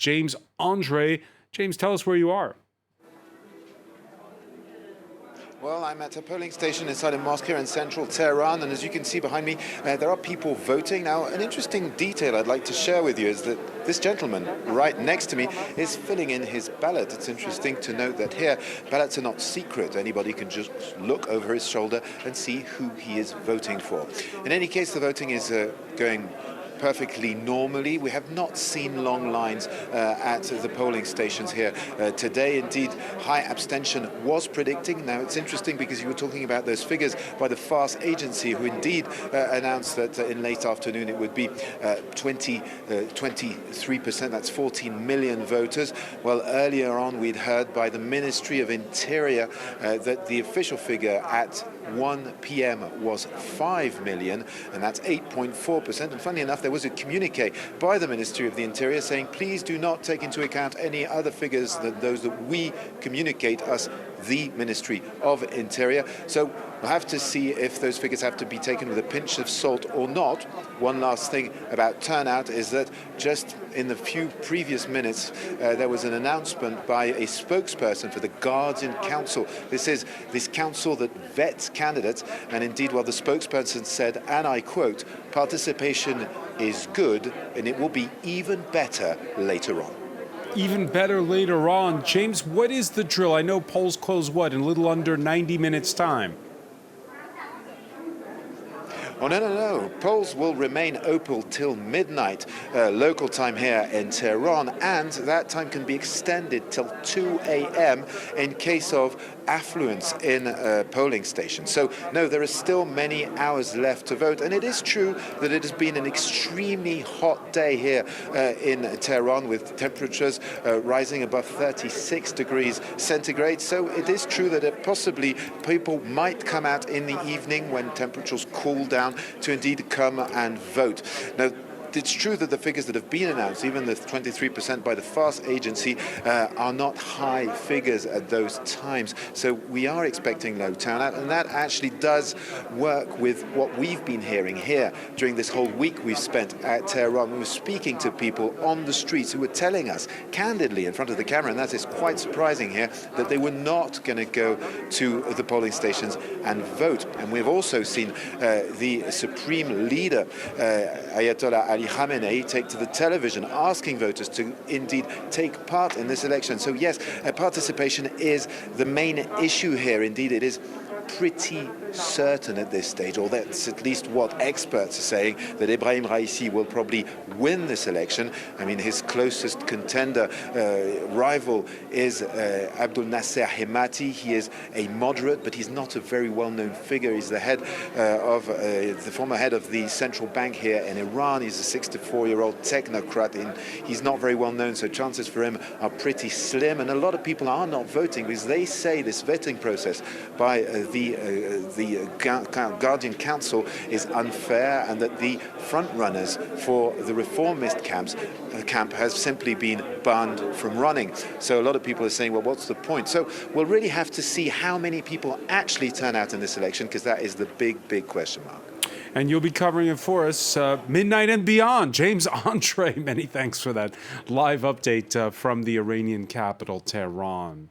James Andre. James, tell us where you are. Well, I'm at a polling station inside a mosque here in central Tehran, and as you can see behind me, there are people voting. Now, an interesting detail I'd like to share with you is that this gentleman right next to me is filling in his ballot. It's interesting to note that here, ballots are not secret. Anybody can just look over his shoulder and see who he is voting for. In any case, the voting is going perfectly normally. We have not seen long lines at the polling stations here today. Indeed, high abstention was predicting. Now, it's interesting because you were talking about those figures by the FARS agency, who indeed announced that in late afternoon it would be 23%. That's 14 million voters. Well, earlier on we'd heard by the Ministry of Interior that the official figure at 1 p.m. was 5 million, and that's 8.4%. And funnily enough, there was a communique by the Ministry of the Interior saying, please do not take into account any other figures than those that we communicate us, the Ministry of Interior. So we'll have to see if those figures have to be taken with a pinch of salt or not. One last thing about turnout is that just in the few previous minutes, there was an announcement by a spokesperson for the Guardian Council. This is this council that vets candidates, and indeed, well, the spokesperson said, and I quote, "Participation is good, and it will be even better later on." Even better later on. James, what is the drill? I know polls close, what, in a little under 90 minutes' time? Oh, no. Polls will remain open till midnight, local time here in Tehran, and that time can be extended till 2 a.m. in case of affluence in polling stations. So, no, there are still many hours left to vote, and it is true that it has been an extremely hot day here in Tehran, with temperatures rising above 36 degrees centigrade. So it is true that possibly people might come out in the evening when temperatures cool down to indeed come and vote. Now, it's true that the figures that have been announced, even the 23% by the FARS agency, are not high figures at those times. So we are expecting low turnout, and that actually does work with what we've been hearing here during this whole week we've spent at Tehran. We were speaking to people on the streets who were telling us candidly in front of the camera, and that is quite surprising here, that they were not going to go to the polling stations and vote. And we've also seen the Supreme Leader Ayatollah Ali take to the television asking voters to indeed take part in this election. So yes, participation is the main issue here. Indeed, it is pretty certain at this stage, or that's at least what experts are saying, that Ebrahim Raisi will probably win this election. I mean, his closest contender, rival, is Abdul Nasser Hemati. He is a moderate, but he's not a very well-known figure. He's the head the former head of the central bank here in Iran. He's a 64-year-old technocrat, and he's not very well known, so chances for him are pretty slim. And a lot of people are not voting because they say this vetting process by the Guardian Council is unfair, and that the front runners for the reformist camp has simply been banned from running. So a lot of people are saying, well, what's the point? So we'll really have to see how many people actually turn out in this election, because that is the big question mark. And you'll be covering it for us midnight and beyond. James Andre, many thanks for that live update from the Iranian capital, Tehran.